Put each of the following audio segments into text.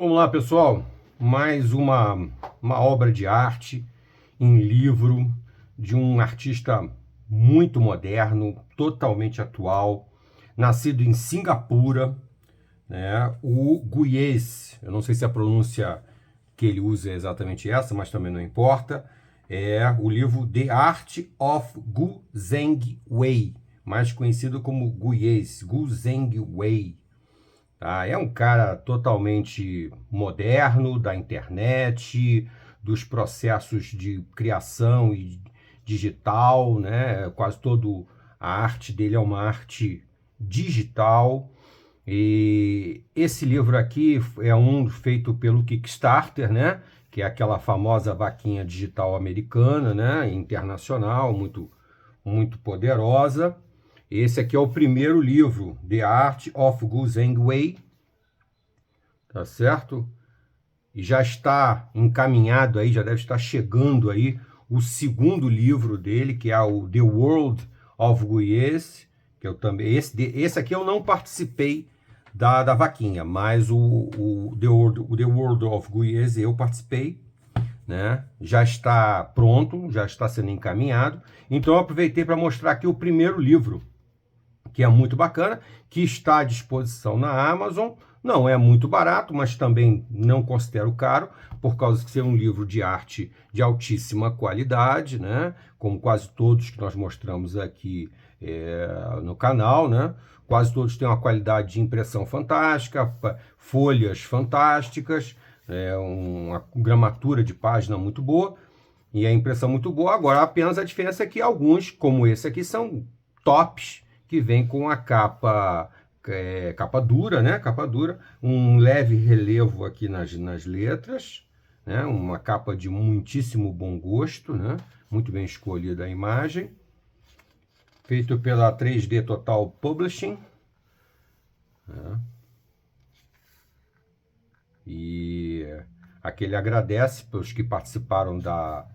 Vamos lá, pessoal. Mais uma obra de arte em livro de um artista muito moderno, totalmente atual, nascido em Singapura, né? O Guyez. Eu não sei se a pronúncia que ele usa é exatamente essa, mas também não importa. É o livro The Art of Gu Zheng Wei, mais conhecido como Guyez, Gu Zheng Wei. Tá? É um cara totalmente moderno da internet, dos processos de criação e digital, né? Quase todo a arte dele é uma arte digital. E esse livro aqui é um feito pelo Kickstarter, né? Que é aquela famosa vaquinha digital americana, né? Internacional, muito poderosa. Esse aqui é o primeiro livro, The Art of Gu Zheng Wei, tá certo? E já está encaminhado aí, já deve estar chegando aí o segundo livro dele, que é o The World of Guyez, que eu também, esse aqui eu não participei da vaquinha, mas o The World of Guyez eu participei, né? Já está pronto, já está sendo encaminhado. Então eu aproveitei para mostrar aqui o primeiro livro, que é muito bacana, que está à disposição na Amazon. Não é muito barato, mas também não considero caro, por causa de ser um livro de arte de altíssima qualidade, né? Como quase todos que nós mostramos aqui no canal, né? Quase todos têm uma qualidade de impressão fantástica, folhas fantásticas, uma gramatura de página muito boa e a impressão muito boa. Agora, apenas a diferença é que alguns, como esse aqui, são tops, que vem com a capa dura, né? Capa dura, um leve relevo aqui nas letras, né? Uma capa de muitíssimo bom gosto, né? Muito bem escolhida a imagem. Feito pela 3D Total Publishing. Né? E aqui ele agradece pelos que participaram da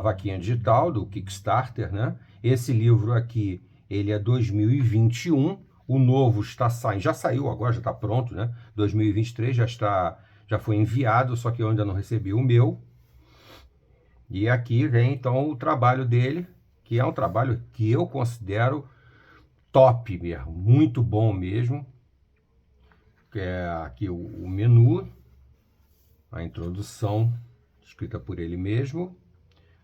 vaquinha digital, do Kickstarter, né? Esse livro aqui, ele é 2021, o novo está saindo, já saiu agora, já está pronto, né? 2023 já foi enviado, só que eu ainda não recebi o meu. E aqui vem então o trabalho dele, que é um trabalho que eu considero top mesmo, muito bom mesmo. Que é aqui o menu, a introdução escrita por ele mesmo.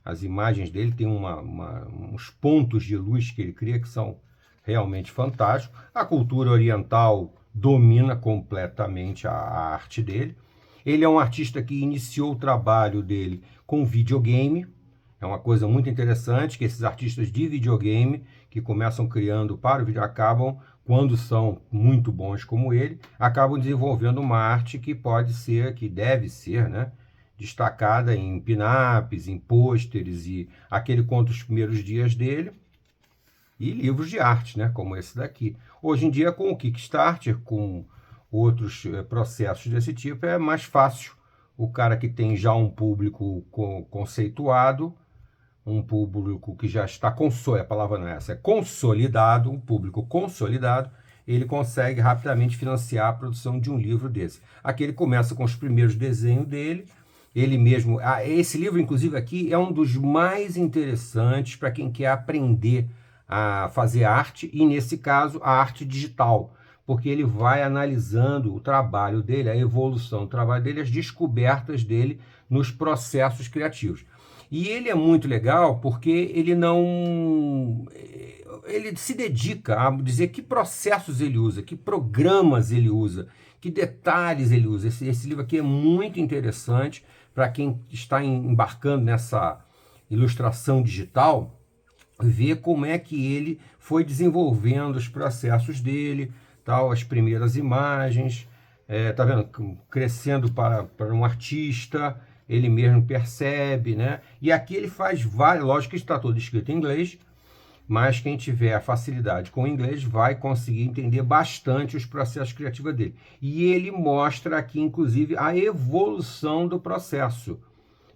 As imagens dele tem uns pontos de luz que ele cria que são realmente fantásticos. A cultura oriental domina completamente a arte dele. Ele é um artista que iniciou o trabalho dele com videogame. É uma coisa muito interessante que esses artistas de videogame que começam criando para o vídeo acabam, quando são muito bons como ele, acabam desenvolvendo uma arte que pode ser, que deve ser, né? Destacada em pin-ups, em pôsteres e aquele conta os primeiros dias dele e livros de arte, né, como esse daqui. Hoje em dia, com o Kickstarter, com outros processos desse tipo, é mais fácil. O cara que tem já um público conceituado, um público que já está consolidado, a palavra não é essa, é consolidado, um público consolidado, ele consegue rapidamente financiar a produção de um livro desse. Aqui ele começa com os primeiros desenhos dele, ele mesmo, esse livro inclusive aqui é um dos mais interessantes para quem quer aprender a fazer arte, e nesse caso a arte digital, porque ele vai analisando o trabalho dele, a evolução do trabalho dele, as descobertas dele nos processos criativos. E ele é muito legal porque ele se dedica a dizer que processos ele usa, que programas ele usa, que detalhes ele usa. Esse livro aqui é muito interessante para quem está embarcando nessa ilustração digital, ver como é que ele foi desenvolvendo os processos dele, tal, as primeiras imagens, tá vendo? Crescendo para um artista, ele mesmo percebe, né? E aqui ele faz várias, lógico que está todo escrito em inglês, mas quem tiver a facilidade com o inglês vai conseguir entender bastante os processos criativos dele. E ele mostra aqui, inclusive, a evolução do processo.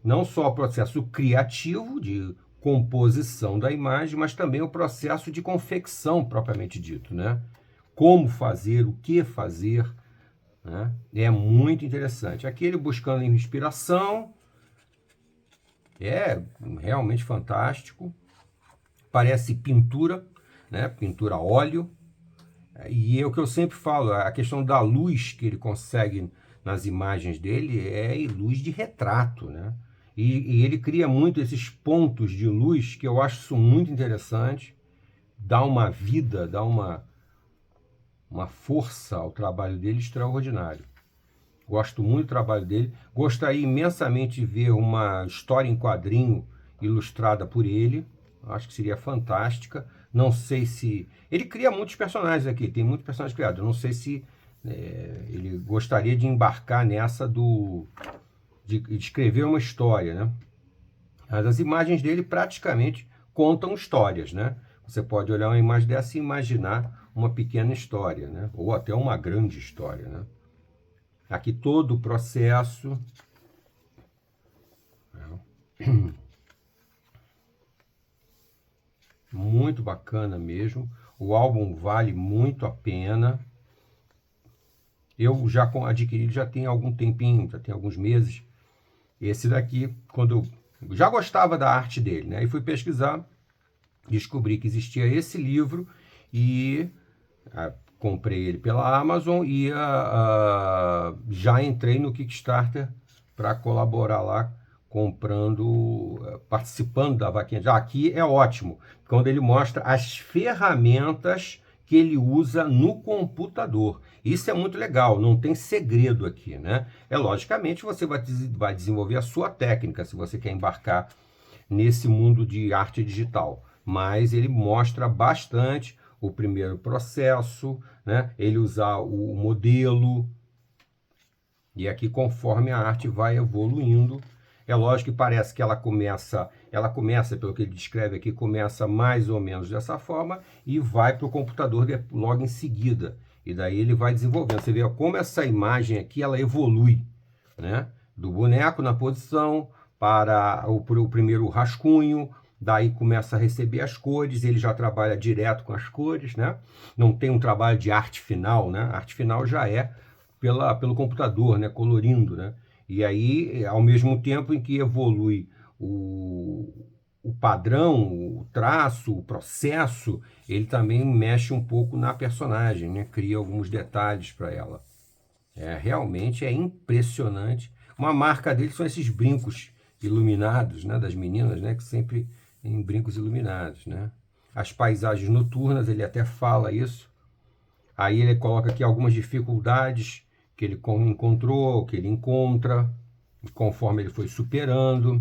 Não só o processo criativo, de composição da imagem, mas também o processo de confecção propriamente dito, né? Como fazer, o que fazer, né? É muito interessante. Aqui ele buscando inspiração, é realmente fantástico. Parece pintura, né? Pintura a óleo. E é o que eu sempre falo, a questão da luz que ele consegue nas imagens dele é luz de retrato, né? E ele cria muito esses pontos de luz que eu acho isso muito interessante, dá uma vida, dá uma força ao trabalho dele extraordinário. Gosto muito do trabalho dele. Gostaria imensamente de ver uma história em quadrinho ilustrada por ele. Acho que seria fantástica. Não sei se... Ele cria muitos personagens aqui, tem muitos personagens criados. Eu não sei se ele gostaria de embarcar nessa de escrever uma história, né? Mas as imagens dele praticamente contam histórias, né? Você pode olhar uma imagem dessa e imaginar uma pequena história, né? Ou até uma grande história, né? Aqui todo o processo. Muito bacana mesmo. O álbum vale muito a pena. Eu já adquiri, já tem algum tempinho, já tem alguns meses. Esse daqui, quando eu já gostava da arte dele, né? E fui pesquisar, descobri que existia esse livro e comprei ele pela Amazon e já entrei no Kickstarter para colaborar lá, comprando, participando da vaquinha. Já aqui é ótimo, quando ele mostra as ferramentas que ele usa no computador. Isso é muito legal, não tem segredo aqui, né? Logicamente você vai desenvolver a sua técnica se você quer embarcar nesse mundo de arte digital, mas ele mostra bastante o primeiro processo, né? Ele usar o modelo, e aqui conforme a arte vai evoluindo, é lógico que parece que ela começa, pelo que ele descreve aqui, começa mais ou menos dessa forma e vai para o computador logo em seguida. E daí ele vai desenvolvendo. Você vê como essa imagem aqui, ela evolui, né? Do boneco na posição para o primeiro rascunho, daí começa a receber as cores, ele já trabalha direto com as cores, né? Não tem um trabalho de arte final, né? A arte final já é pelo computador, né? Colorindo, né? E aí, ao mesmo tempo em que evolui o padrão, o traço, o processo, ele também mexe um pouco na personagem, né? Cria alguns detalhes para ela. Realmente é impressionante. Uma marca dele são esses brincos iluminados, né? Das meninas, né? Que sempre em brincos iluminados, né? As paisagens noturnas, ele até fala isso. Aí ele coloca aqui algumas dificuldades que ele encontrou, que ele encontra, conforme ele foi superando.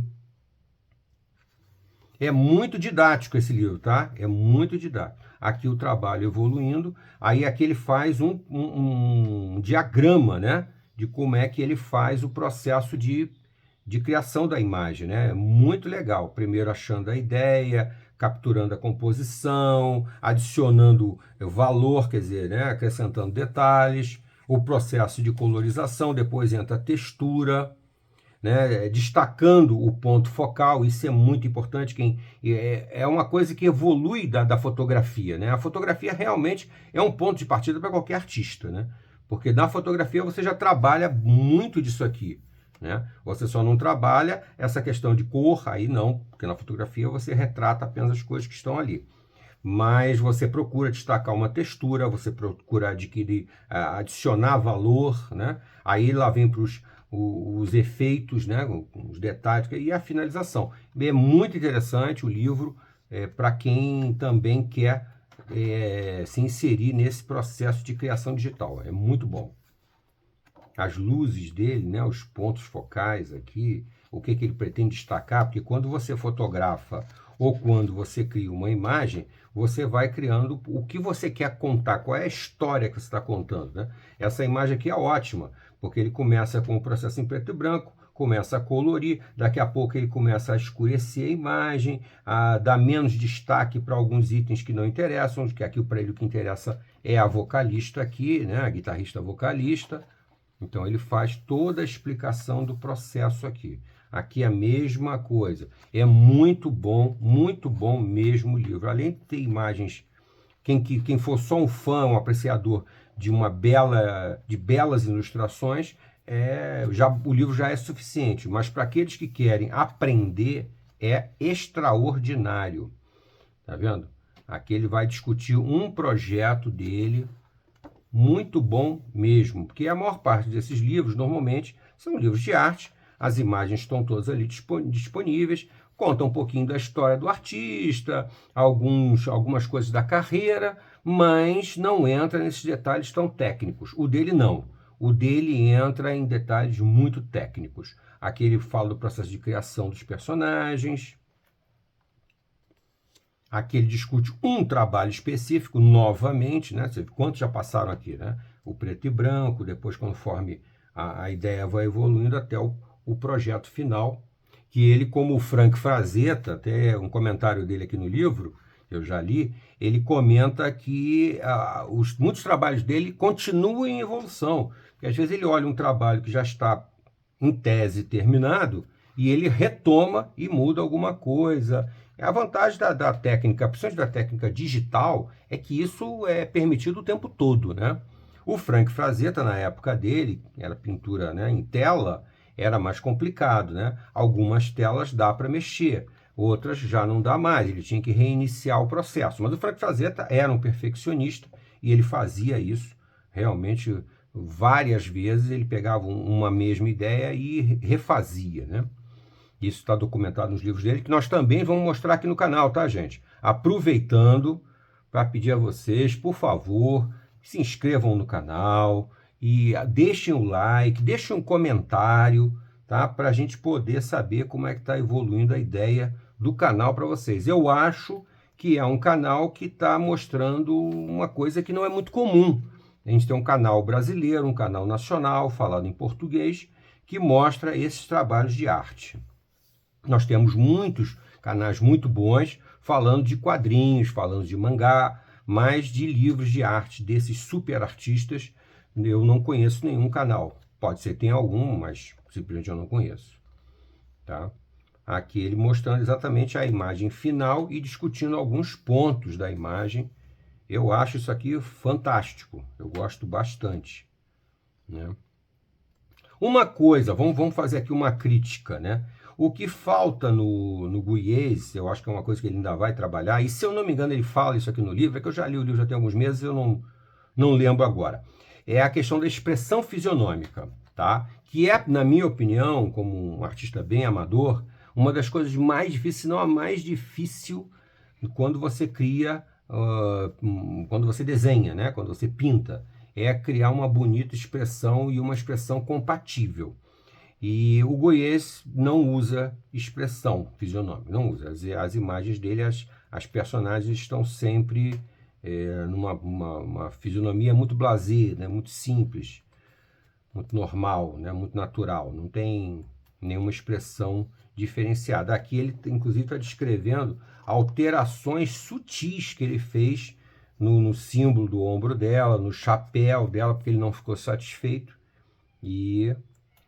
É muito didático esse livro, tá? É muito didático. Aqui o trabalho evoluindo, aí aqui ele faz um diagrama, né? De como é que ele faz o processo de criação da imagem, né? É muito legal. Primeiro achando a ideia, capturando a composição, adicionando valor, quer dizer, né? Acrescentando detalhes, o processo de colorização, depois entra a textura, né, destacando o ponto focal, isso é muito importante. É uma coisa que evolui da fotografia, né? A fotografia realmente é um ponto de partida para qualquer artista, né? Porque na fotografia você já trabalha muito disso aqui, né? Você só não trabalha essa questão de cor, aí não, porque na fotografia você retrata apenas as coisas que estão ali. Mas você procura destacar uma textura, você procura adquirir, adicionar valor, né? Aí lá vem para os efeitos, né? Os detalhes e a finalização. É muito interessante o livro para quem também quer se inserir nesse processo de criação digital. É muito bom. As luzes dele, né? Os pontos focais aqui, o que ele pretende destacar, porque quando você fotografa ou quando você cria uma imagem, você vai criando o que você quer contar, qual é a história que você está contando, né? Essa imagem aqui é ótima, porque ele começa com o processo em preto e branco, começa a colorir, daqui a pouco ele começa a escurecer a imagem, a dar menos destaque para alguns itens que não interessam, que aqui para ele o que interessa é a vocalista aqui, né? A guitarrista vocalista. Então ele faz toda a explicação do processo aqui. Aqui é a mesma coisa. É muito bom mesmo o livro. Além de ter imagens, quem for só um fã, um apreciador de belas ilustrações, o livro já é suficiente. Mas para aqueles que querem aprender, é extraordinário. Tá vendo? Aqui ele vai discutir um projeto dele, muito bom mesmo, porque a maior parte desses livros, normalmente, são livros de arte, as imagens estão todas ali disponíveis, conta um pouquinho da história do artista, algumas coisas da carreira, mas não entra nesses detalhes tão técnicos. O dele não. O dele entra em detalhes muito técnicos. Aqui ele fala do processo de criação dos personagens. Aqui ele discute um trabalho específico, novamente, né? Quantos já passaram aqui, né? O preto e branco, depois conforme a ideia vai evoluindo até o projeto final, que ele, como o Frank Frazetta, até um comentário dele aqui no livro, eu já li, ele comenta que muitos trabalhos dele continuam em evolução, porque às vezes ele olha um trabalho que já está em tese terminado e ele retoma e muda alguma coisa. A vantagem da técnica, principalmente da técnica digital, é que isso é permitido o tempo todo, né? O Frank Frazetta, na época dele, era pintura, né, em tela, era mais complicado, né? Algumas telas dá para mexer, outras já não dá mais, ele tinha que reiniciar o processo. Mas o Frank Frazetta era um perfeccionista e ele fazia isso realmente várias vezes, ele pegava uma mesma ideia e refazia, né? Isso está documentado nos livros dele, que nós também vamos mostrar aqui no canal, tá, gente? Aproveitando para pedir a vocês, por favor, se inscrevam no canal e deixem o like, deixem um comentário, tá? Para a gente poder saber como é que está evoluindo a ideia do canal para vocês. Eu acho que é um canal que está mostrando uma coisa que não é muito comum. A gente tem um canal brasileiro, um canal nacional, falado em português, que mostra esses trabalhos de arte. Nós temos muitos canais muito bons falando de quadrinhos, falando de mangá, mas de livros de arte desses super artistas eu não conheço nenhum canal. Pode ser que tenha algum, mas simplesmente eu não conheço. Tá? Aqui ele mostrando exatamente a imagem final e discutindo alguns pontos da imagem. Eu acho isso aqui fantástico, eu gosto bastante, né? Uma coisa, vamos fazer aqui uma crítica, né? O que falta no Guies, eu acho que é uma coisa que ele ainda vai trabalhar, e se eu não me engano ele fala isso aqui no livro, é que eu já li o livro já tem alguns meses, eu não lembro agora. É a questão da expressão fisionômica, tá? Que é, na minha opinião, como um artista bem amador, uma das coisas mais difíceis, se não a mais difícil, quando você cria, quando você desenha, né? Quando você pinta, é criar uma bonita expressão e uma expressão compatível. E o Goiás não usa expressão fisionômica, não usa. As imagens dele, as personagens estão sempre numa uma fisionomia muito blasé, né? Muito simples, muito normal, né? Muito natural, não tem nenhuma expressão diferenciada. Aqui ele, inclusive, está descrevendo alterações sutis que ele fez no símbolo do ombro dela, no chapéu dela, porque ele não ficou satisfeito, e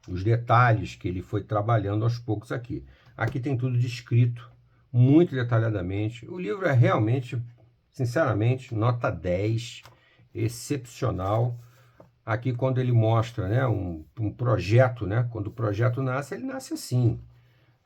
os detalhes que ele foi trabalhando aos poucos aqui. Aqui tem tudo descrito muito detalhadamente. O livro é realmente, sinceramente, nota 10, excepcional. Aqui quando ele mostra, né, um projeto, né, quando o projeto nasce, ele nasce assim,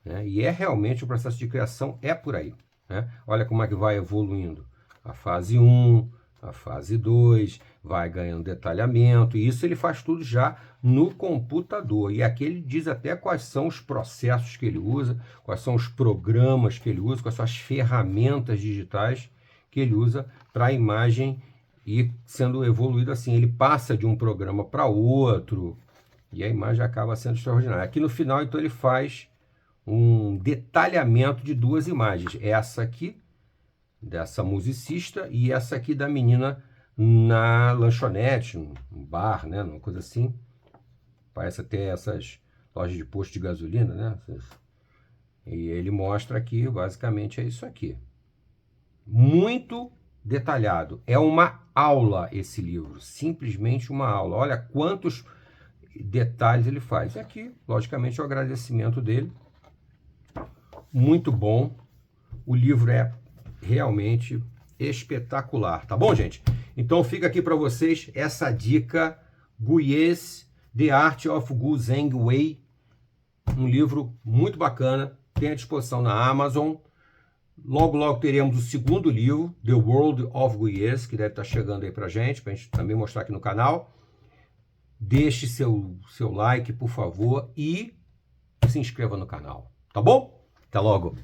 né, e é realmente o processo de criação é por aí, né? Olha como é que vai evoluindo. A fase 1, a fase 2, vai ganhando detalhamento, e isso ele faz tudo já no computador. E aqui ele diz até quais são os processos que ele usa, quais são os programas que ele usa, quais são as ferramentas digitais que ele usa para a imagem ir sendo evoluída assim. Ele passa de um programa para outro e a imagem acaba sendo extraordinária. Aqui no final, então, ele faz um detalhamento de duas imagens. Essa aqui, dessa musicista, e essa aqui da menina na lanchonete, um bar, né, uma coisa assim. Parece até essas lojas de posto de gasolina, né? E ele mostra aqui, basicamente, é isso aqui. Muito detalhado. É uma aula esse livro, simplesmente uma aula. Olha quantos detalhes ele faz. E aqui, logicamente, o agradecimento dele. Muito bom. O livro é realmente espetacular, tá bom, gente? Então fica aqui para vocês essa dica, Guy's The Art of Gu Zheng Wei, um livro muito bacana, tem à disposição na Amazon. Logo, logo teremos o segundo livro, The World of Guy's, que deve estar chegando aí pra gente também mostrar aqui no canal. Deixe seu like, por favor, e se inscreva no canal, tá bom? Até logo!